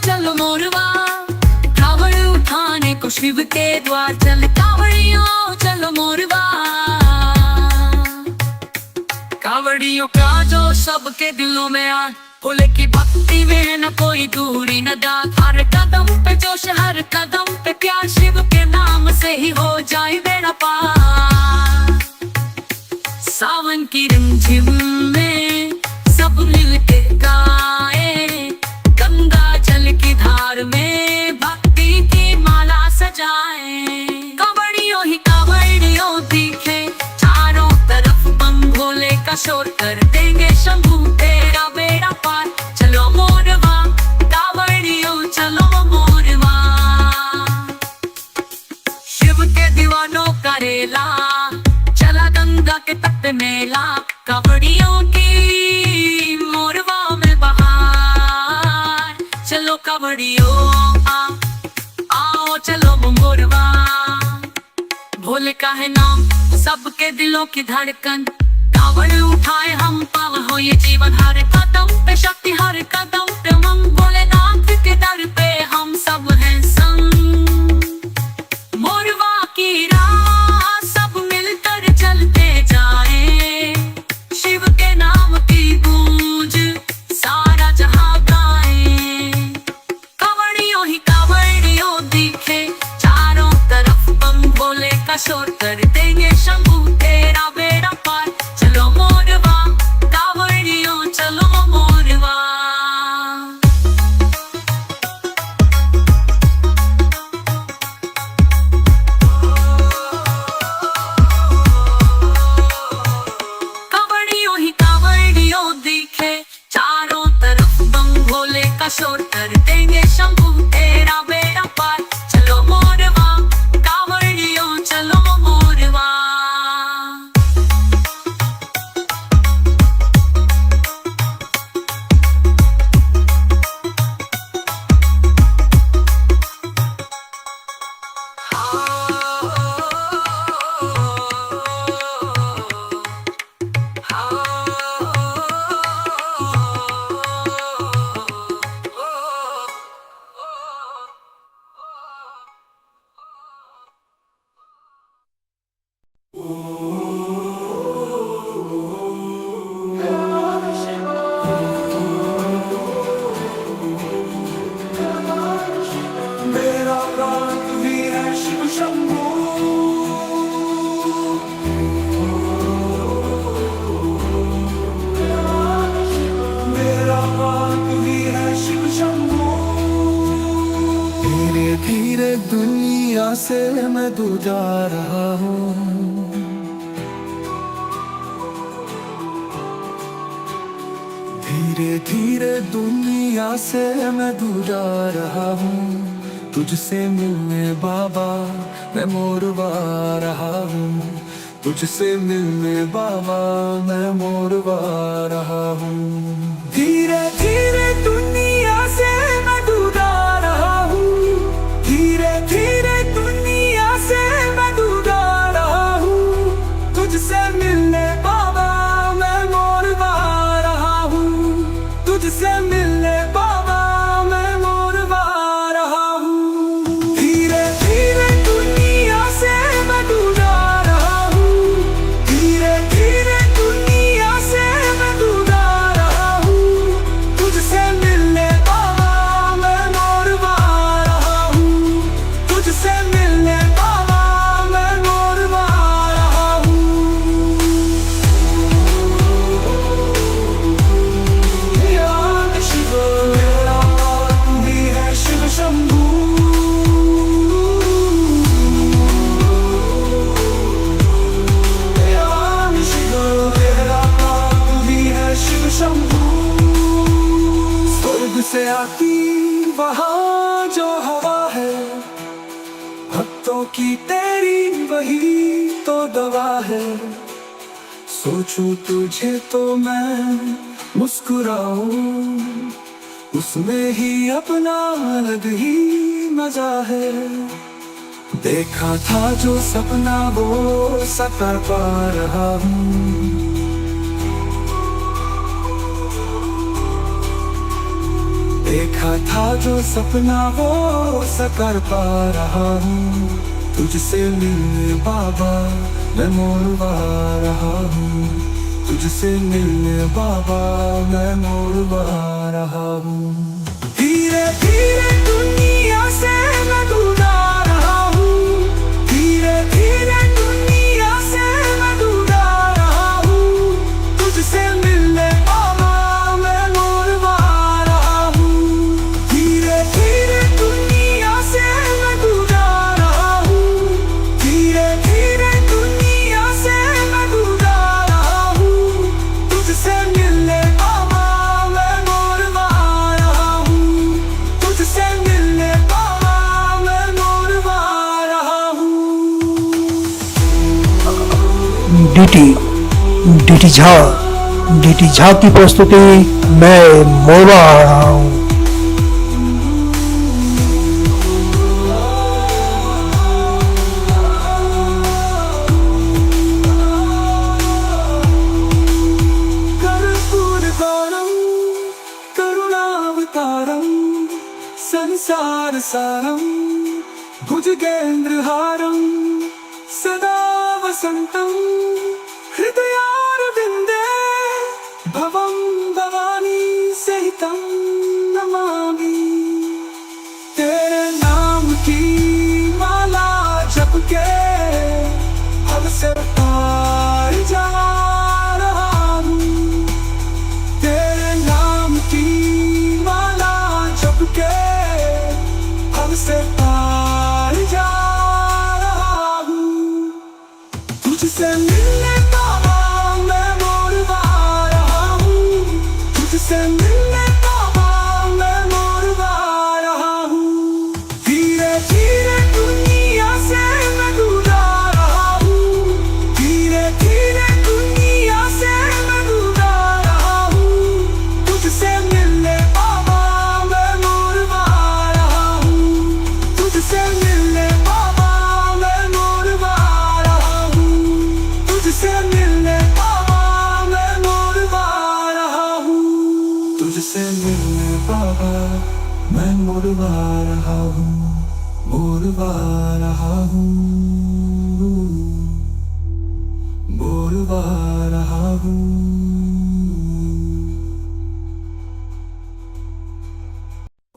चलो मोरवा कावड़ उठाने को शिव के द्वार चल, कावड़ियों चलो मोरवा। कावड़ियों का जो सबके दिलों में आ, भोले की भक्ति में न कोई दूरी न दात। हर कदम पे जोश, हर कदम पे प्यार, शिव के नाम से ही हो जाए बेड़ा पार। सावन की रिमझिम में सब मिलके गाए, गंगा जल की धार में भक्ति की माला सजाए। कावड़ियों ही कावड़ियों दिखे चारों तरफ, बम भोले का शोर कर देंगे शंभू तेरा बेड़ा पार। चलो मोरवा कावड़ियों चलो मोरवा, शिव के दीवानों का रेला चला गंगा के तट मेला। कावड़ियों की मोरवा में बहार, चलो कावड़ियों आओ चलो मोरवा। भोले का है नाम सबके दिलों की धड़कन, कावड़ उठाए हम पावन हो ये जीवन। हर कदम पे शक्ति, हर कदम पे हम भोलेनाथ के दर पे हम सब हैं संग। मोरवा की राह सब मिलकर चलते जाए, शिव के नाम की गूंज सारा जहां गाए। कावड़ियों ही कावड़ियों दिखे चारों तरफ, बम भोले का शोर कर देंगे शंभू तेरा बेड़ा पार। चलो मोरवा कावड़ियों चलो मोरवा। कावड़ियों ही कावड़ियों दिखे चारों तरफ, बम भोले का शोर कर देंगे शंभू तेरा बेड़ा पार। चलो मोरवा कावड़ियों चलो मोरवा। मेरा प्राण तू ही है शिव शंभू, मेरा प्राण तू ही है शिव शंभू। धीरे धीरे दुनिया से मैं दूर जा रहा हूँ, धीरे धीरे दुनिया से मैं दूर जा रहा हूँ। तुझसे मिलने बाबा मैं मोरवा रहा हूँ, तुझसे मिलने बाबा मैं मोरवा रहा हूँ। धीरे धीरे दुनिया से मैं दूर जा रहा हूँ, धीरे धीरे दुनिया से मैं दूर जा रहा हूँ। तुझसे मिलने बाबा मैं मोरवा रहा हूँ, तुझसे मिलने बाबा मैं मोरवा रहा हूँ। धीरे धीरे दुनिया से मैं दूर जा रहा हूँ, धीरे धीरे दुनिया से मैं दूर जा रहा हूँ। तुझसे मिलने बाबा मैं मोरवा रहा हूँ, तुझसे मिलने बाबा मैं मोरवा रहा हूँ। याद शिव मेरा तू ही है शिव शंभू, याद शिव मेरा तू ही है शिव शंभू। स्वर्ग से आती वहाँ जो हवा है, भक्तों की तेरी वही तो दवा है। सोचूं तुझे तो मैं मुस्कुराऊं उसमें ही अपना अलग ही मजा है। देखा था जो सपना वो सकर पा रहा हूँ। देखा था जो सपना वो सकर पा रहा हूँ। तुझसे मिलने बाबा मैं मोरवा रहा हूँ। तुझसे मिलने बाबा मैं मोरवा रहा हूँ। धीरे धीरे दुनिया से मैं दूर आ रहा हूँ। धीरे धीरे दुनिया से मैं दूर आ रहा हूँ। तुझसे मिलने बाबा मैं मोरवा रहा हूँ। धीरे धीरे दुनिया से मैं दूर आ रहा हूँ। धीरे धीरे दुनिया से मैं दूर आ रहा हूँ। तुझसे मिलने बाबा मैं मोरवा रहा हूँ। तुझसे मिलने बाबा मैं मोरवा रहा हूँ। डीटी झा की प्रस्तुति मैं मोरवा आ रहा हूँ। कर्पूरगौरं करुणावतारं संसार सारं भुजगेन्द्रहारं सदा वसन्तं हृदयारविन्दे भवं भवानी सहितं नमामि। तेरे नाम की माला जप के अब से पार जा रहा हूँ। तेरे नाम की माला जप के अब से पार जा रहा हूँ। तुझसे मिलने बाबा मैं मोरवा रहा हूँ। तुझसे मिलने बाबा मैं मोरवा रहा हूँ। धीरे धीरे दुनिया से मैं दूर आ रहा हूँ। धीरे धीरे दुनिया से मैं दूर आ रहा हूँ। तुझसे मिलने बाबा मैं मोरवा रहा हूँ। तुझसे मिलने बाबा मैं मोरवा रहा हूँ। तुझसे मिलने बाबा मैं मोरवा रहा हूँ। तुझसे मिलने बाबा मैं मोरवा रहा हूँ। मोरवा रहा हूँ। मोरवा रहा हूँ।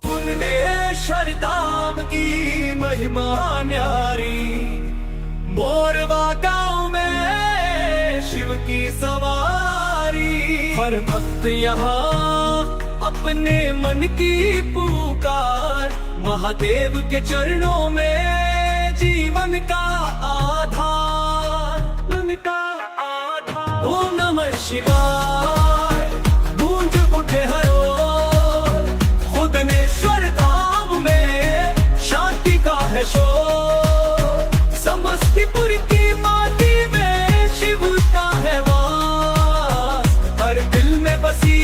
पुण्येश्वर धाम की महिमा न्यारी। मोरवा गांव में शिव की सवारी। हर भक्त यहाँ अपने मन की पुकार। महादेव के चरणों में जीवन का आधार। मन का आधार। ओम नमः शिवाय गूंज उठे हर ओर। खुदनेश्वर धाम में शांति का है शोर। समस्तीपुर की माटी में शिव का है वास। हर दिल में बसी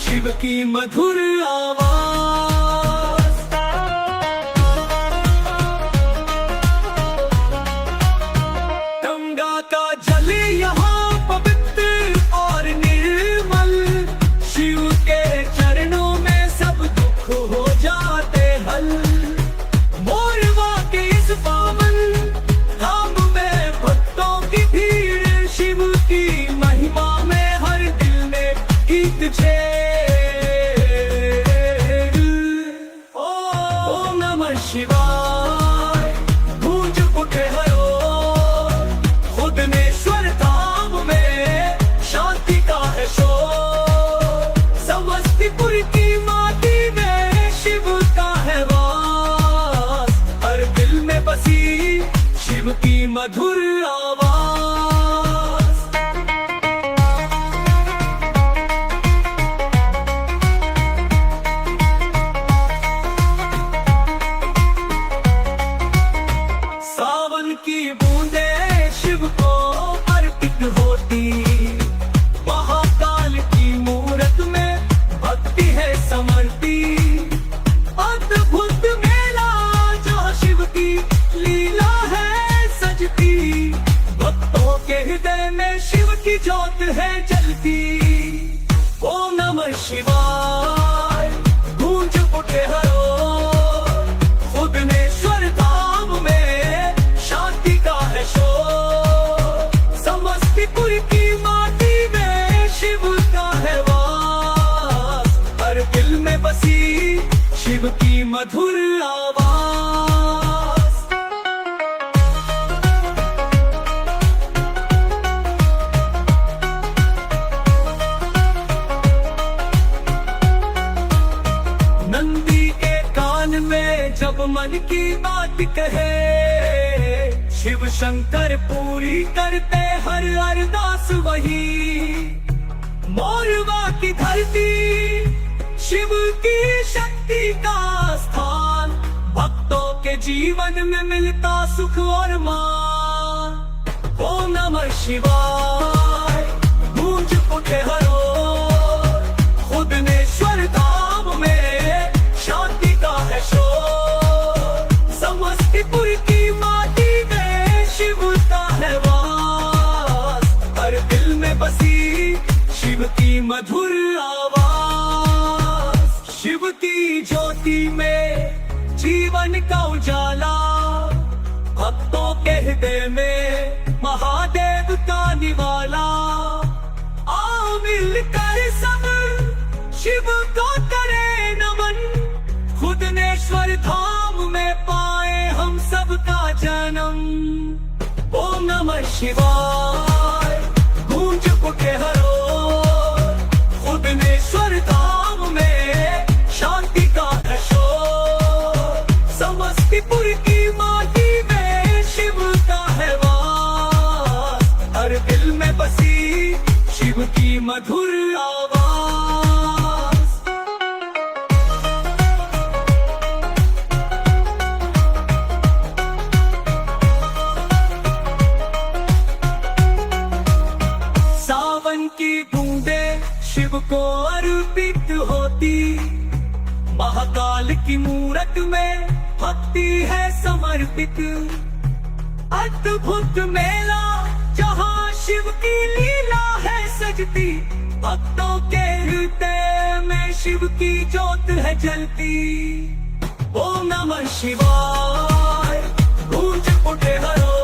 शिव की मधुर आवाज। गंगा का जल यहाँ पवित्र और निर्मल। शिव के चरणों में सब दुख हो जाते हल। मोरवा के इस पावन धाम में भक्तों की भीड़। शिव की महिमा में हर दिल में गीत छेड़। ओम नमः शिवाय गूंज उठे हर ओर। खुदनेश्वर धाम में शांति का है शोर। समस्तीपुर की माटी में शिव का है वास। हर दिल में बसी शिव की मधुर आवाज। सावन की बूंदे शिव को अर्पित होती। महाकाल की मूरत के हरो खुदनेश्वर धाम में शांति का है शोर। समस्तीपुर की माटी में शिव का है वास, हर दिल में बसी शिव की मधुर आवाज। नंदी के कान में जब मन की बात कहे, शिव शंकर पूरी करते हर अरदास वही। मोरवा की धरती शिव की शक्ति का स्थान, भक्तों के जीवन में मिलता सुख और मान। ओम नमः शिवाय गूंज उठे हरो खुदनेश्वर धाम में शांति का है शोर। समस्तीपुर की माटी में शिव का है वास, हर दिल में बसी शिव की मधुर आवाज। शिव की ज्योति में जीवन का उजाला, भक्तों के हृदय में महादेव का निवाला। आओ मिलकर सब शिव को करे नमन, खुदनेश्वर धाम में पाए हम सबका जन्म। ओम नमः शिवाय गूंज उठे हरो खुदनेश्वर धाम में शांति का है शोर। समस्तीपुर की माटी में शिव का है वास, हर दिल में बसी शिव की मधुर आवाज। सावन की बूंदे शिव को अर्पित होती, महाकाल की मूरत में भक्ति है समर्पित। अद्भुत मेला जहाँ शिव की लीला है सजती, भक्तों के हृदय में शिव की ज्योत है जलती। ओम नमः शिवाय गूंज उठे हरो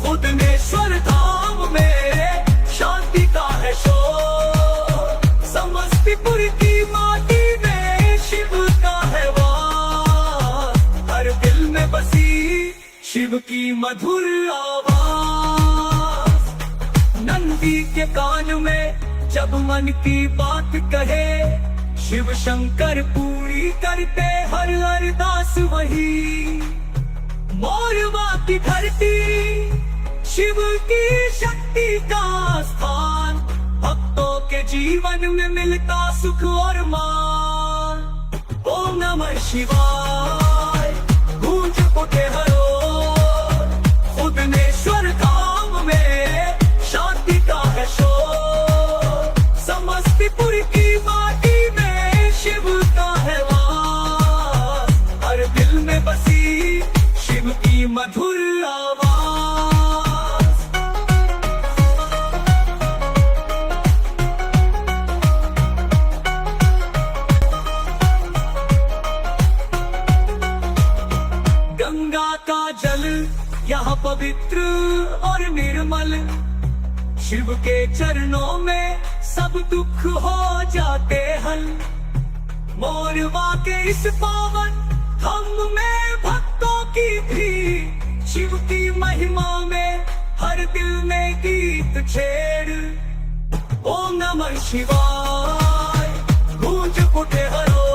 खुदनेश्वर धाम में शांति का है शोर। समस्तीपुर की माटी में शिव का है वास, हर दिल में बसी शिव की मधुर आवाज। नंदी के कान में जब मन की बात कहे, शिव शंकर पूरी करते हर अरदास वही। मोरवा की धरती शिव की शक्ति का स्थान, भक्तों के जीवन में मिलता सुख और मान। ओम नमः शिवाय गूंज उठे हरो खुदनेश्वर धाम में शांति का है शोर। समस्तीपुर की माटी में शिव का है वास, हर दिल में बसी शिव की मधुर आवाज। गंगा का जल यहाँ पवित्र और निर्मल, शिव के चरणों में सब दुख हो जाते हल। मोरवा के इस पावन धाम में भक्तों की भी शिव की महिमा में हर दिल में गीत छेड़। ओम नमः शिवाय गूंज उठे हरो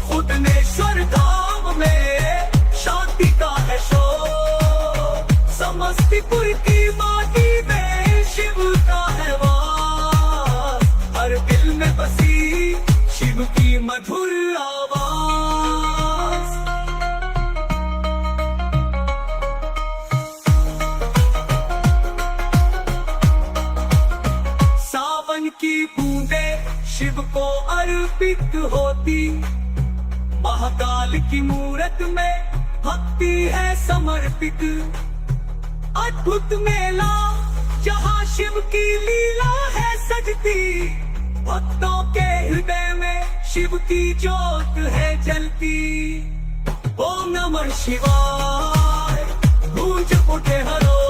खुदनेश्वर धाम में शांति का है शोर। समस्तीपुर की माटी में शिव का है वास, हर दिल में बसी शिव की मधुर आवाज। सावन की बूंदे शिव को अर्पित होती, महाकाल की मूरत में भक्ति है समर्पित। अद्भुत मेला जहाँ शिव की लीला है सजती, भक्तों के हृदय में शिव की ज्योत है जलती। ओम नमः शिवाय गूंज उठे हरो,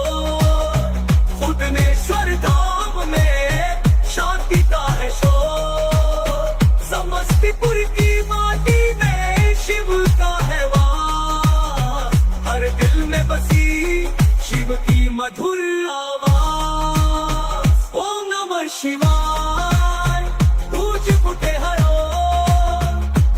खुदनेश्वर धाम में शांति का है शोर। समस्तीपुर की माटी में शिव का है वास, हर दिल में बसी शिव की मधुर आवाज। ओम नमः शिवाय गूंज उठे हरो,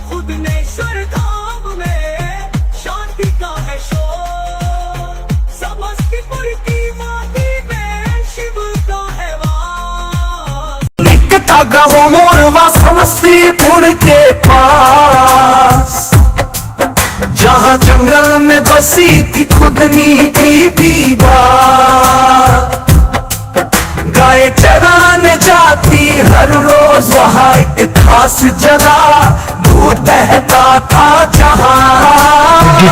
खुदनेश्वर धाम में शांति का है शोर। समस्तीपुर की माटी में शिव का है वास। लिखता गाँव मोरवा समस्तीपुर के पास, जहाँ जंगल में बसी थी खुदनी की दीवार। गाय चराने जाती हर रोज वहाँ एक खास जगह, दूध बहता था जहाँ।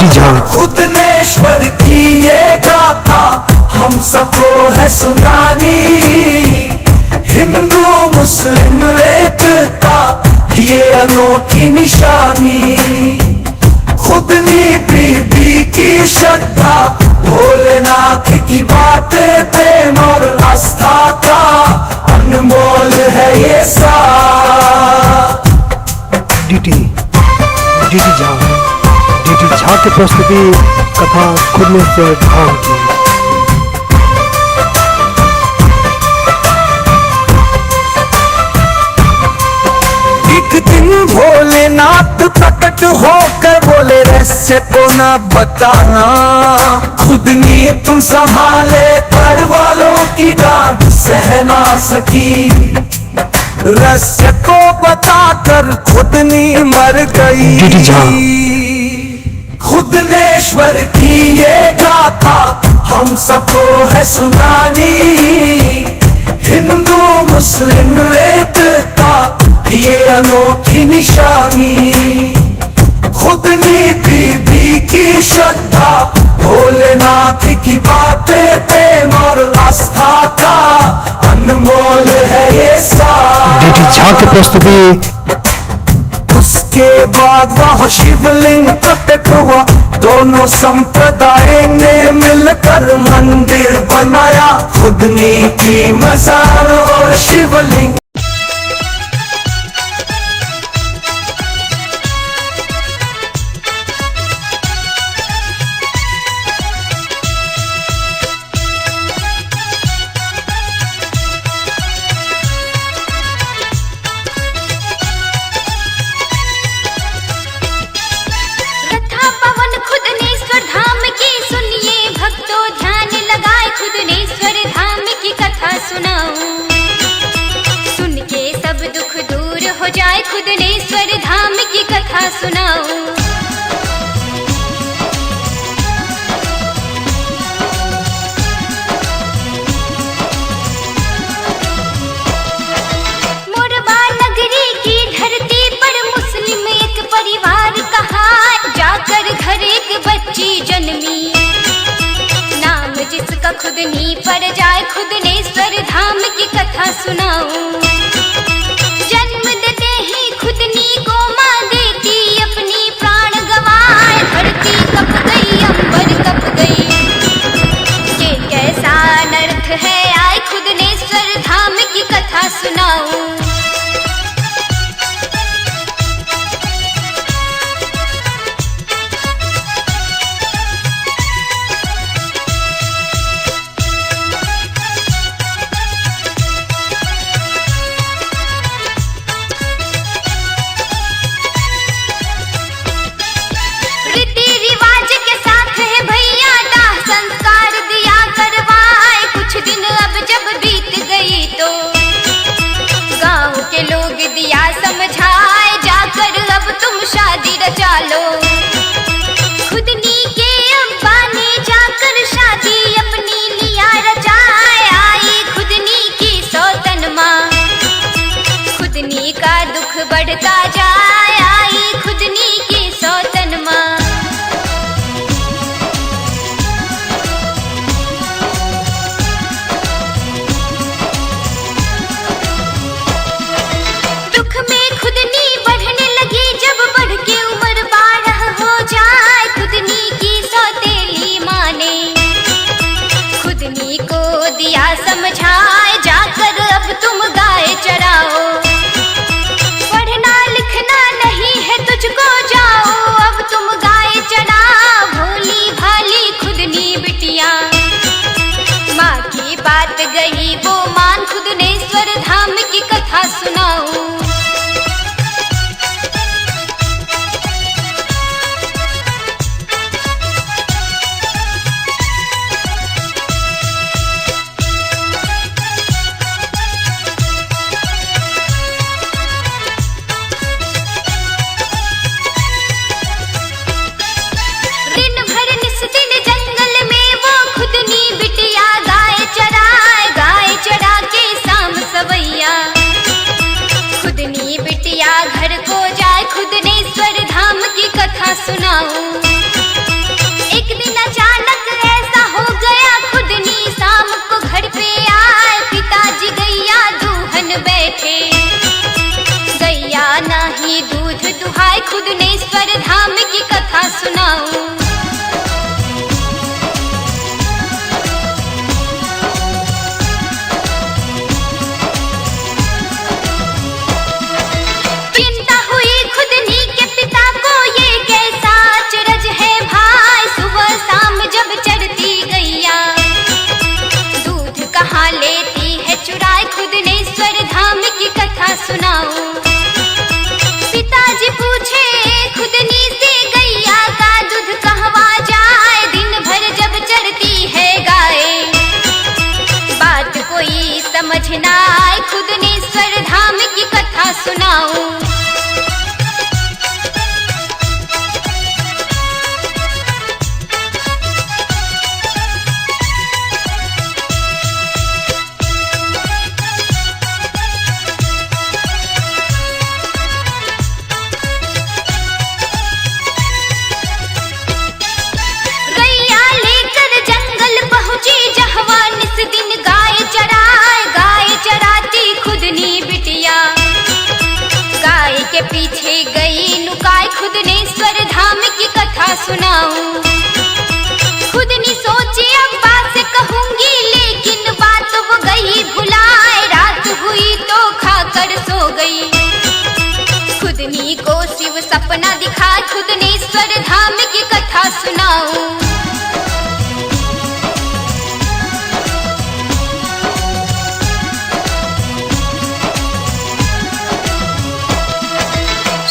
खुदनेश्वर की ये गाथा हम सबको है सुनानी। हिंदू मुस्लिम एकता ये अनोखी निशानी। खुदनी बीबी की श्रद्धा, भोलेनाथ की बातें, प्रेम और आस्था का अनमोल है ये साथ। डीटी झा की प्रस्तुति कथा खुदनेश्वर धाम की। एक दिन भोलेनाथ प्रकट होकर बोले रहस्य को न बताना। खुदनी तुम संभाले पर वालों की डांट सह ना सकी। रहस्य को बताकर खुदनी मर गई। खुदनेश्वर की ये गाथा हम सबको है सुनानी। हिंदू मुस्लिम एकता ये अनोखी निशानी। खुदनी बीबी की श्रद्धा, भोलेनाथ की बातें, प्रेम और आस्था का अनमोल है ये साथ। डीटी झा की प्रस्तुति। उसके बाद वह शिवलिंग प्रकट हुआ, दोनों संप्रदाय ने मिलकर मंदिर बनाया। खुदनी की मजार और शिवलिंग। खुदनेश्वर धाम की कथा सुनाऊं। मोरबा नगरी की धरती पर मुस्लिम एक परिवार कहा, जाकर घर एक बच्ची जन्मी, नाम जिसका खुदनी पड़ जाए। खुदनेश्वर धाम की कथा सुनाऊं। जन्म देते ही खुदनी को मां देती अपनी प्राण गवाए। धरती कप गई, अंबर कप गई, ये कैसा अनर्थ है। आए खुदनेश्वर धाम की कथा सुनाऊं। शादी रचा लो। खुदनी के अब्बा ने जाकर शादी अपनी लिया रचाए। आई खुदनी की सौतन माँ, खुदनी का दुख बढ़ता जाए। आई खुदनी की सौतन माँ। दुख में खुदनी बढ़ने गैया घर को जाए खुदनेश्वर धाम की कथा सुनाऊं। एक दिन अचानक ऐसा हो गया खुदनी शाम को घर पे आए, पिताजी गैया दूहन बैठे। गैया नहीं दूध दुहाए खुदनेश्वर धाम की कथा सुनाऊं। चिंता हुई खुदनी के पिता को, ये कैसा अचरज है भाई, सुबह शाम जब चढ़ती गैया दूध कहाँ लेती है चुराए खुदनेश्वर धाम की कथा सुनाऊं। पिताजी पूछे खुदनी से गैया का दूध कहवा जाए, दिन भर जब चढ़ती है गाय, बात कोई समझ ना आए खुदनेश्वर धाम की कथा सुनाऊं। गैया लेकर जंगल पहुंची जहवा निस दिन गाय चराए, गाय चराती खुदनी बिटिया, गाय के पीछे गई नुकाए खुदनेश्वर धाम की कथा सुनाऊं। खुदनी सोची अब्बा से कहूंगी, लेकिन बात वो गई भुलाए, रात हुई तो खाकर सो गई। खुदनी को शिव सपना दिखा खुदनेश्वर धाम की कथा सुनाऊं।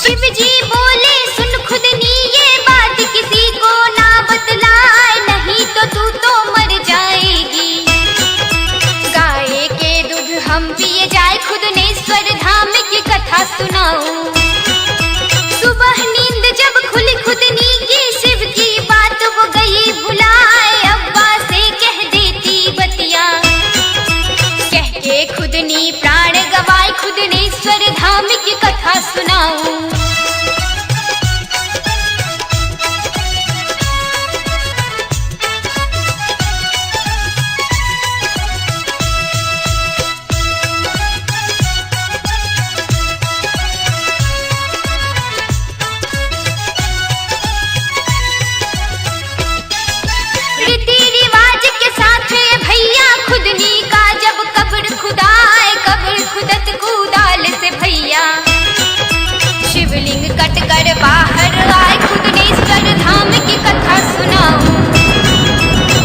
शिव जी बोले सुन खुदनी ये बात किसी को ना बतलाए, नहीं तो तू तो मर जाएगी। गाय के दूध हम पिए जाए खुदनेश्वर धाम की कथा सुनाऊं। सुबह नींद जब खुली खुदनी की, शिव की बात वो गई भुलाए, अब्बा से कह देती बतिया, कह के खुदनी प्राण गवाए खुदनेश्वर धाम की कथा सुनाऊं। रीति रिवाज के साथ भैया खुदनी का जब कब्र खुदाए, कब्र खुदत कुदाल से भैया शिवलिंग कट कर बाहर आए खुदनेश्वर धाम की कथा सुनाऊं।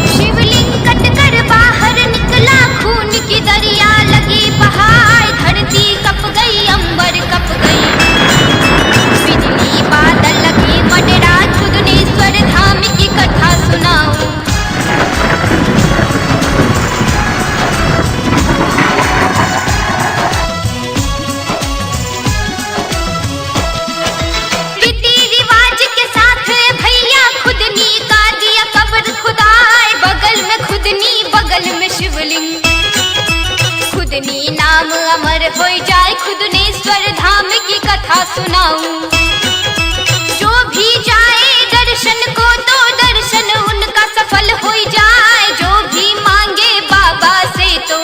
शिवलिंग कट कर बाहर निकला, खून की दरिया लगी बहाए, धरती कप गई अंबर कप गई, बिजली बादल लगी मडरा खुदनेश्वर धाम की कथा सुनाऊं। रीति रिवाज के साथ भैया खुदनी का दिया कब्र खुदाए, बगल में खुदनी बगल में शिवलिंग, खुदनी नाम अमर हो जाए खुदनेश्वर धाम की कथा सुनाऊं। जो भी जाए दर्शन को तो दर्शन उनका सफल हो जाए, जो भी मांगे बाबा से तो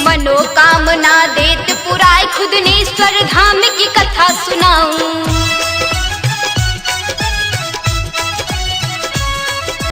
मनोकामना देत पुराए खुदनेश्वर धाम की कथा सुनाऊं।